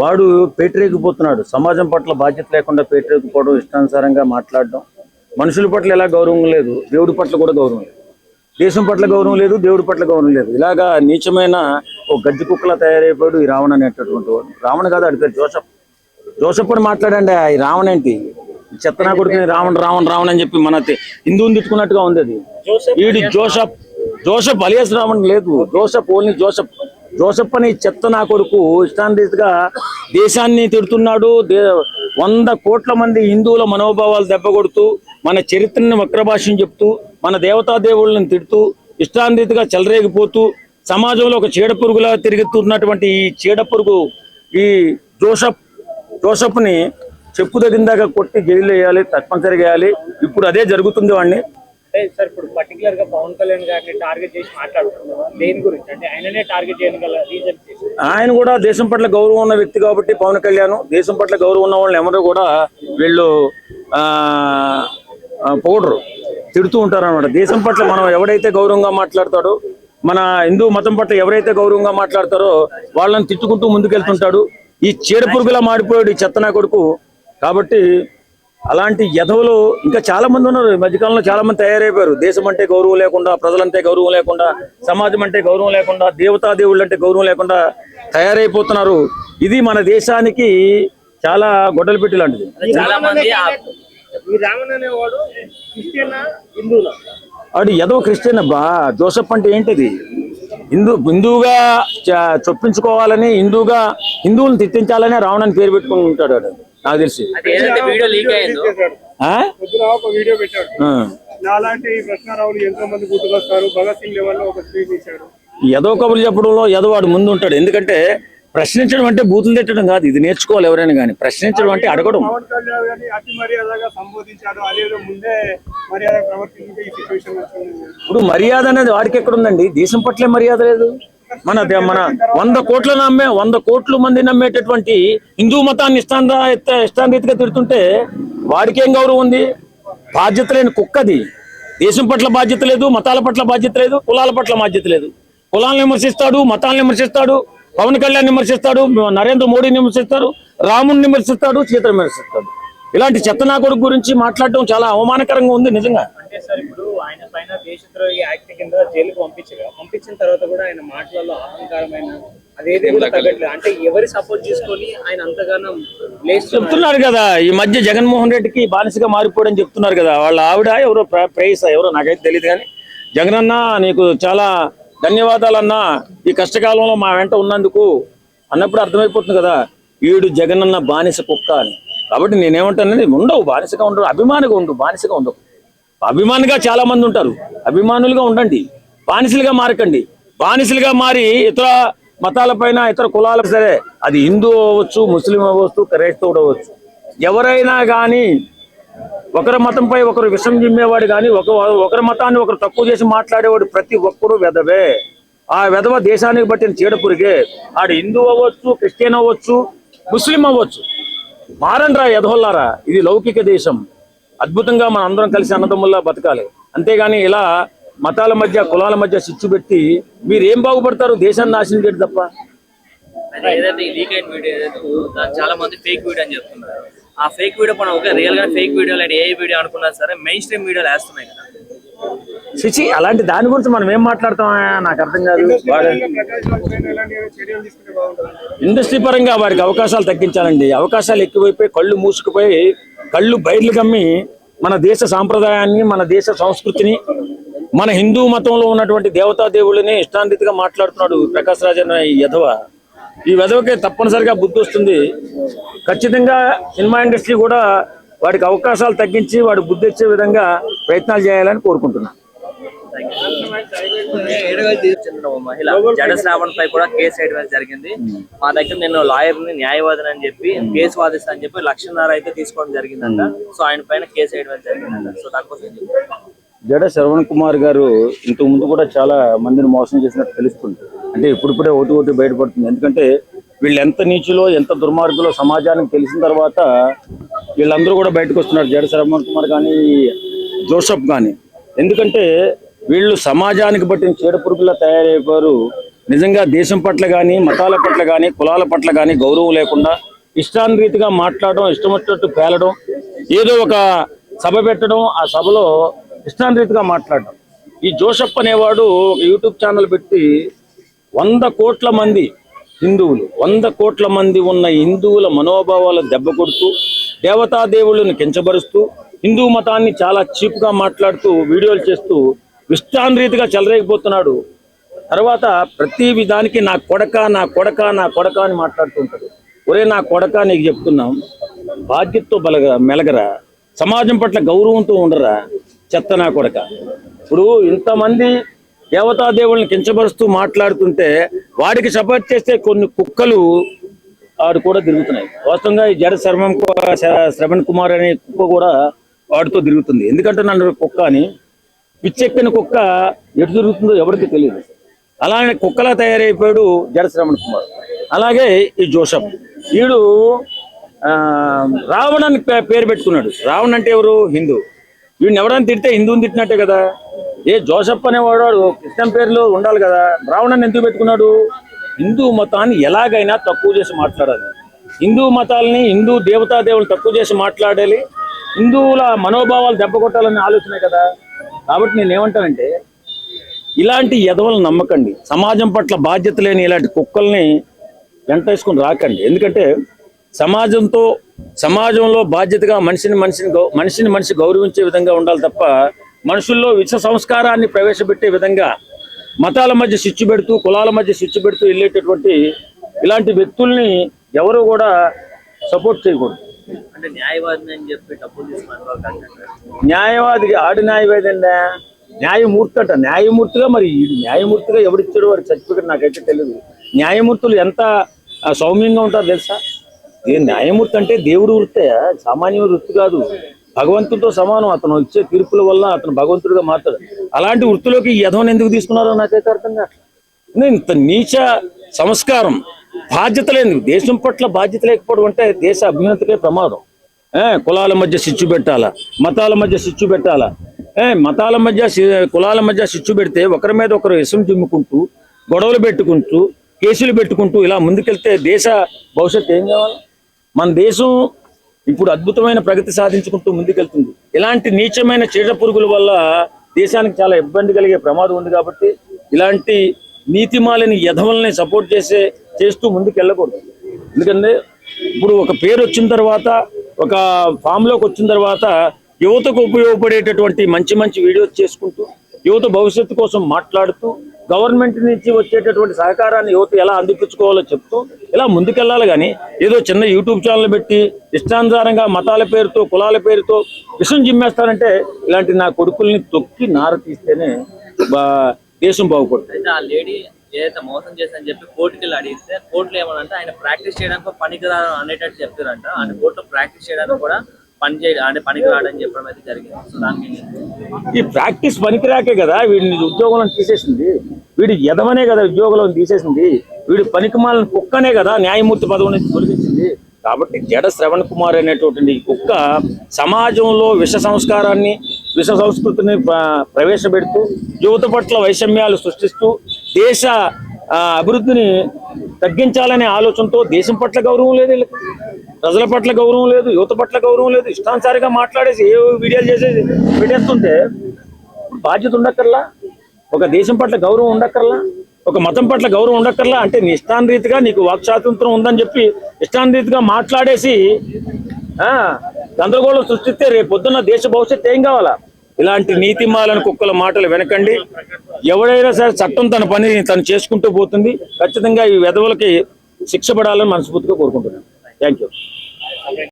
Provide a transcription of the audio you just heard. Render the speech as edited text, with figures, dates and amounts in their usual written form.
వాడు పేటరేగిపోతున్నాడు. సమాజం పట్ల బాధ్యత లేకుండా పేటరేగిపోవడం, ఇష్టానుసారంగా మాట్లాడడం, మనుషుల పట్ల ఎలా గౌరవం లేదు, దేవుడి పట్ల కూడా గౌరవం లేదు, దేశం పట్ల గౌరవం లేదు, దేవుడి పట్ల గౌరవం లేదు. ఇలాగా నీచమైన ఒక గడ్డి కుక్కలా తయారైపోయాడు ఈ రావణ అనేటటువంటి వాడు. రావణ కాదు, అడి పేరు జోసఫ్. జోసఫ్ అని మాట్లాడండి. ఈ రావణ ఏంటి, చెత్తనా కొడుకుని రావణ రావణ రావణ అని చెప్పి మన హిందువుని తిట్టుకున్నట్టుగా ఉంది అది. వీడి జోసఫ్, జోసఫ్ అలియాస్ రావణ లేదు, జోసఫ్ ఓన్లీ జోసఫ్. జోసఫ్ అని చెత్త నా కొడుకు ఇష్టానురీతిగా దేశాన్ని తిడుతున్నాడు. 100 కోట్ల మంది హిందువుల మనోభావాలు దెబ్బకొడుతూ, మన చరిత్రని వక్రభాష్యం చెప్తూ, మన దేవతా దేవుళ్ళని తిడుతూ, ఇష్టానురీతిగా చెలరేగిపోతూ, సమాజంలో ఒక చీడపురుగులా తిరుగుతున్నటువంటి ఈ చీడపురుగు ఈ జోసఫ్ని చెప్పు తగిందాక కొట్టి జైలు వేయాలి, తప్పనిసరిగా వేయాలి. ఇప్పుడు అదే జరుగుతుంది వాడిని. అంటే సార్ ఇప్పుడు పర్టికులర్ గా పవన్ కళ్యాణ్ గారిని టార్గెట్ చేసి మాట్లాడుతున్నారు దేని గురించి, అంటే ఆయననే టార్గెట్ చేయగల రీజన్? ఆయన కూడా దేశం పట్ల గౌరవం ఉన్న వ్యక్తి కాబట్టి పవన్ కళ్యాణ్ దేశం పట్ల గౌరవం ఉన్న వాళ్ళని ఎవరు కూడా వీళ్ళు పొగడరు, తిడుతూ ఉంటారు అన్నమాట. దేశం పట్ల మనం ఎవరైతే గౌరవంగా మాట్లాడతాడో, మన హిందూ మతం పట్ల ఎవరైతే గౌరవంగా మాట్లాడతారో వాళ్ళని తిట్టుకుంటూ ముందుకెళ్తుంటాడు. ఈ చీడపురుగులా మాడిపోయాడు ఈ చెత్తనా కొడుకు. కాబట్టి అలాంటి యధవులు ఇంకా చాలా మంది ఉన్నారు. ఈ మధ్యకాలంలో చాలా మంది తయారైపోయారు. దేశం అంటే గౌరవం లేకుండా, ప్రజలంటే గౌరవం లేకుండా, సమాజం అంటే గౌరవం లేకుండా, దేవతా దేవుళ్ళు అంటే గౌరవం లేకుండా తయారైపోతున్నారు. ఇది మన దేశానికి చాలా గొడ్డలు పెట్టి లాంటిది. చాలా మంది రావణ అనేవాడు క్రిస్టియనా హిందువులా? వాడు యదవ క్రిస్టియన్ అబ్బా. జోసఫ్ అంటే ఏంటిది, హిందువుగా చొప్పించుకోవాలని, హిందువులను తిట్టించాలని రావణని పేరు పెట్టుకుని ఉంటాడు వాడు, నాకు తెలిసి. ఏదో కబుర్లు చెప్పడంలో ఏదో వాడు ముందు ఉంటాడు. ఎందుకంటే ప్రశ్నించడం అంటే బూతులు తిట్టడం కాదు, ఇది నేర్చుకోవాలి ఎవరైనా కానీ. ప్రశ్నించడం అంటే అడగడం. ఇప్పుడు మర్యాద అనేది వాడికి ఎక్కడుందండి? దేశం పట్లే మర్యాద లేదు. మన 100 కోట్ల మంది నమ్మేటటువంటి హిందూ మతాన్ని ఇష్టాన్రీతిగా తిడుతుంటే వాడికేం గౌరవం ఉంది? బాధ్యత లేని కుక్కది. దేశం పట్ల బాధ్యత లేదు, మతాల పట్ల బాధ్యత లేదు, కులాల పట్ల బాధ్యత లేదు. కులాలను విమర్శిస్తాడు, మతాలను విమర్శిస్తాడు, పవన్ కళ్యాణ్ విమర్శిస్తాడు, నరేంద్ర మోడీని విమర్శిస్తాడు, రాముని విమర్శిస్తాడు, సీతను విమర్శిస్తాడు. ఇలాంటి చెత్తనా కొడుకు గురించి మాట్లాడడం చాలా అవమానకరంగా ఉంది నిజంగా. అంటే సార్ ఇప్పుడు ఆయన పైన దేశద్రోహి యాక్ట్ కింద జైలుకు పంపించిన తర్వాత కూడా ఆయన మాటలలో అహంకారమైన అదేదే కూడా తగ్గట్లేదు. అంటే ఎవరి సపోర్ట్ చేసుకొని ఆయన అంతగానో చెప్తున్నారు కదా. ఈ మధ్య జగన్మోహన్ రెడ్డికి బానిసగా మారిపోవడం చెప్తున్నారు కదా. వాళ్ళ ఆవిడ ఎవరో ప్రేయస్ ఎవరో నాకైతే తెలియదు, కానీ జగన్ అన్న నీకు చాలా ధన్యవాదాలన్నా, ఈ కష్టకాలంలో మా వెంట ఉన్నందుకు అన్నప్పుడు అర్థమైపోతుంది కదా వీడు జగన్ అన్న బానిస కుక్క అని. కాబట్టి నేనేమంటానండి, ఉండవు, బానిసగా ఉండవు, అభిమానిగా ఉండు, బానిసగా ఉండవు. అభిమానిగా చాలా మంది ఉంటారు, అభిమానులుగా ఉండండి, బానిసలుగా మారకండి. బానిసలుగా మారి ఇతర మతాల పైన, ఇతర కులాలకు, సరే అది హిందూ అవ్వచ్చు, ముస్లిం అవ్వచ్చు, క్రైస్తవుడు అవ్వచ్చు, ఎవరైనా కానీ ఒకరి మతంపై ఒకరు విషం జిమ్మేవాడు కానీ, ఒకరి మతాన్ని ఒకరు తక్కువ చేసి మాట్లాడేవాడు ప్రతి ఒక్కరు వెధవే. ఆ వెధవ దేశానికి బట్టిన చీడపురిగే. ఆడు హిందూ అవ్వచ్చు, క్రిస్టియన్ అవ్వచ్చు, ముస్లిం అవ్వచ్చు. మారండ్రా ఎదహొల్లారా, ఇది లౌకిక దేశం. అద్భుతంగా మన అందరం కలిసి అన్నదమ్ముల్లా బతకాలి. అంతేగాని ఇలా మతాల మధ్య, కులాల మధ్య చిచ్చు పెట్టి మీరేం బాగుపడతారు? దేశాన్ని నాశనం చేయడం తప్ప. ఏదైతే లీక్ అయిన వీడియో ఏదైతే చాలా మంది ఫేక్ వీడియో అని చెప్తున్నారు. ఆ ఫేక్ వీడియో మనం ఒక రియల్ గా ఫేక్ వీడియో లేదా ఏ వీడియో అనుకున్నా సరే మెయిన్ స్ట్రీమ్ వీడియోలు వేస్తున్నాయి కదా. శిచి, అలాంటి దాని గురించి మనం ఏం మాట్లాడతామా? నాకు అర్థం కాదు. ఇండస్ట్రీ పరంగా వాడికి అవకాశాలు తగ్గించాలండి. అవకాశాలు ఎక్కువైపోయి కళ్ళు మూసుకుపోయి, కళ్ళు బయర్లు కమ్మి మన దేశ సాంప్రదాయాన్ని, మన దేశ సంస్కృతిని, మన హిందూ మతంలో ఉన్నటువంటి దేవతా దేవుళ్ళని ఇష్టాన్రీతిగా మాట్లాడుతున్నాడు ప్రకాష్ రాజ్ అన్న ఈ యధవ. ఈ వెధవకి తప్పనిసరిగా బుద్ధి వస్తుంది. ఖచ్చితంగా సినిమా ఇండస్ట్రీ కూడా వాడికి అవకాశాలు తగ్గించి వాడి బుద్ధి వచ్చే విధంగా ప్రయత్నాలు చేయాలని కోరుకుంటున్నాను. మహిళ జడ శ్రావణ్ పై కూడా కేసు వేయడం జరిగింది. మా దగ్గర నేను లాయర్ని, న్యాయవాదిని అని చెప్పి కేసు వాదిస్తా అని చెప్పి 1,00,000 అయితే తీసుకోవడం జరిగిందంట. సో ఆయన పైన కేసు వేయడం జరిగిందంట. సో దానికోసం జడ శ్రవణ్ కుమార్ గారు ఇంతకు ముందు కూడా చాలా మందిని మోసం చేసినట్టు తెలుస్తుంది. అంటే ఇప్పుడిప్పుడే ఒకటి బయటపడుతుంది. ఎందుకంటే వీళ్ళు ఎంత నీచులో, ఎంత దుర్మార్గులో సమాజానికి తెలిసిన తర్వాత వీళ్ళందరూ కూడా బయటకు వస్తున్నారు. జడ శ్రవణ్ కుమార్ కానీ, జోసఫ్ కానీ. ఎందుకంటే వీళ్ళు సమాజానికి బట్టిన చీడపురుగులా తయారైపోయారు. నిజంగా దేశం పట్ల కానీ మతాల పట్ల కానీ కులాల పట్ల కానీ గౌరవం లేకుండా ఇష్టానురీతిగా మాట్లాడడం, ఇష్టం వచ్చినట్టు పేలడం, ఏదో ఒక సభ పెట్టడం, ఆ సభలో ఇష్టానురీతిగా మాట్లాడడం. ఈ జోసెఫ్ అనేవాడు ఒక యూట్యూబ్ ఛానల్ పెట్టి 100 కోట్ల మంది హిందువులు, 100 కోట్ల మంది ఉన్న హిందువుల మనోభావాలు దెబ్బ కొడుతూ, దేవతాదేవుళ్ళని కించబరుస్తూ, హిందూ మతాన్ని చాలా చీప్గా మాట్లాడుతూ వీడియోలు చేస్తూ ఇష్టానురీతిగా చెలరేగిపోతున్నాడు. తర్వాత ప్రతి విధానికి నా కొడక నా కొడక నా కొడక అని మాట్లాడుతుంటాడు. ఒరే నా కొడక, నీకు చెప్తున్నాం, బాధ్యతతో మెలగరా, సమాజం పట్ల గౌరవంతో ఉండరా, చెత్త నా కొడక. ఇప్పుడు ఇంతమంది దేవతాదేవుల్ని కించబరుస్తూ మాట్లాడుతుంటే వాడికి సపోర్ట్ చేస్తే కొన్ని కుక్కలు ఆడు కూడా తిరుగుతున్నాయి. వాస్తవంగా ఈ జడ శ్రవణ్ కుమార్ అనే కుక్క కూడా వాడితో తిరుగుతుంది. ఎందుకంటే నన్ను కుక్క అని, పిచ్చెక్కిన కుక్క ఎటు తిరుగుతుందో ఎవరికి తెలియదు. అలానే కుక్కలా తయారైపోయాడు జడ శ్రవణ్ కుమార్. అలాగే ఈ జోసెఫ్, వీడు రావణ్ అని పేరు పెట్టుకున్నాడు. రావణ్ అంటే ఎవరు? హిందూ. వీడిని ఎవరైనా తిడితే హిందువుని తిట్టినట్టే కదా. ఏ జోసెఫ్ అనేవాడు క్రిస్టియన్ పేరులో ఉండాలి కదా. రావణాన్ని ఎందుకు పెట్టుకున్నాడు? హిందూ మతాన్ని ఎలాగైనా తక్కువ చేసి మాట్లాడాలి, హిందూ మతాలని, హిందూ దేవతాదేవులు తక్కువ చేసి మాట్లాడాలి, హిందువుల మనోభావాలు దెబ్బ కొట్టాలనే ఆలోచనే కదా. కాబట్టి నేనేమంటానంటే, ఇలాంటి ఎదవలను నమ్మకండి. సమాజం పట్ల బాధ్యత లేని ఇలాంటి కుక్కల్ని వెంటేసుకుని రాకండి. ఎందుకంటే సమాజంలో బాధ్యతగా మనిషి గౌరవించే విధంగా ఉండాలి తప్ప మనుషుల్లో విష సంస్కారాన్ని ప్రవేశపెట్టే విధంగా మతాల మధ్య చిచ్చు పెడుతూ, కులాల మధ్య చిచ్చు పెడుతూ వెళ్ళేటటువంటి ఇలాంటి వ్యక్తుల్ని ఎవరు కూడా సపోర్ట్ చేయకూడదు. అంటే న్యాయవాదిని అని చెప్పి డబ్బులు తీసుకుని న్యాయవాదికి ఆడి న్యాయవాది అండి, న్యాయమూర్తి అంట. న్యాయమూర్తిగా మరి న్యాయమూర్తిగా ఎవరిచ్చాడు వాడి సర్టిఫికెట్ నాకైతే తెలియదు. న్యాయమూర్తులు ఎంత సౌమ్యంగా ఉంటారు తెలుసా? న్యాయమూర్తి అంటే దేవుడు వృత్తే, సామాన్య వృత్తి కాదు. భగవంతుడితో సమానం. అతను ఇచ్చే తీర్పుల వల్ల అతను భగవంతుడిగా మారుతాడు. అలాంటి వృత్తిలోకి యధవని ఎందుకు తీసుకున్నారో నాకైతే అర్థం కావట్లేదు. ఇంత నీచ సంస్కారం, బాధ్యత లేదు. దేశం పట్ల బాధ్యత లేకపోవడం అంటే దేశ అభ్యున్నతికే ప్రమాదం. కులాల మధ్య చిచ్చు పెట్టాలా, మతాల మధ్య చిచ్చు పెట్టాలా? మతాల మధ్య కులాల మధ్య చిచ్చు పెడితే ఒకరి మీద ఒకరు విషం చిమ్ముకుంటూ, గొడవలు పెట్టుకుంటూ, కేసులు పెట్టుకుంటూ ఇలా ముందుకెళ్తే దేశ భవిష్యత్తు ఏం కావాలి? మన దేశం ఇప్పుడు అద్భుతమైన ప్రగతి సాధించుకుంటూ ముందుకెళ్తుంది. ఇలాంటి నీచమైన చీడ పురుగుల వల్ల దేశానికి చాలా ఇబ్బంది కలిగే ప్రమాదం ఉంది. కాబట్టి ఇలాంటి నీతిమాలని యధవల్ని సపోర్ట్ చేస్తూ ముందుకెళ్ళకూడదు. ఎందుకంటే ఇప్పుడు ఒక పేరు వచ్చిన తర్వాత, ఒక ఫామ్లోకి వచ్చిన తర్వాత యువతకు ఉపయోగపడేటటువంటి మంచి వీడియోస్ చేసుకుంటూ, యువత భవిష్యత్తు కోసం మాట్లాడుతూ, గవర్నమెంట్ నుంచి వచ్చేటటువంటి సహకారాన్ని యువత ఎలా అందిపుచ్చుకోవాలో చెప్తూ ఇలా ముందుకెళ్ళాలి. కానీ ఏదో చిన్న యూట్యూబ్ ఛానల్ పెట్టి ఇష్టానుసారంగా మతాల పేరుతో, కులాల పేరుతో విషం జిమ్మేస్తారంటే ఇలాంటి నా కొడుకుల్ని తొక్కి నార తీస్తేనే దేశం బాగుపడుతుంది. అయితే ఆ లేడీ ఏదైతే మోసం చేశారని చెప్పి కోర్టుకి వెళ్ళి అడిగితే కోర్టులో ఏమనంటే ఆయన ప్రాక్టీస్ చేయడానికి పనికిరాడు అనేటట్టు చెప్తారంట. ఆయన కోర్టులో ప్రాక్టీస్ చేయడానికి కూడా పనికిరాడని చెప్పడం అయితే జరిగింది. సో దానికి ఈ ప్రాక్టీస్ పనికిరాకే కదా వీడిని ఉద్యోగంలో తీసేసింది. వీడి యదవనే కదా ఉద్యోగంలో తీసేసింది. వీడి పనికిమాలిన కుక్కనే కదా న్యాయమూర్తి పదవి నుంచి తొలగించింది. కాబట్టి జడ శ్రవణ్ కుమార్ అనేటువంటి కుక్క సమాజంలో విష సంస్కారాన్ని, విష సంస్కృతిని ప్రవేశపెడుతూ, యువత పట్ల వైషమ్యాలు సృష్టిస్తూ, దేశ అభివృద్ధిని తగ్గించాలనే ఆలోచనతో దేశం పట్ల గౌరవం లేదు, వీళ్ళకి ప్రజల పట్ల గౌరవం లేదు, యువత పట్ల గౌరవం లేదు. ఇష్టానుసారిగా మాట్లాడేసి ఏ వీడియోలు చేసేసి పెట్టేస్తుంటే బాధ్యత ఉండక్కర్లా, ఒక దేశం పట్ల గౌరవం ఉండక్కర్లా, ఒక మతం పట్ల గౌరవం ఉండక్కర్లా. అంటే నీ ఇష్టానురీతిగా నీకు వాక్ స్వాతంత్రం ఉందని చెప్పి ఇష్టానురీతిగా మాట్లాడేసి గందరగోళం సృష్టిస్తే రేపు పొద్దున్న దేశ భవిష్యత్తు ఏం కావాలా? ఇలాంటి నీతిమాలను కుక్కల మాటలు వెనకండి. ఎవడైనా సరే చట్టం తన పని తను చేసుకుంటూ పోతుంది. ఖచ్చితంగా ఈ వెధవలకి శిక్ష పడాలని మనస్ఫూర్తిగా కోరుకుంటున్నాను. Thank you.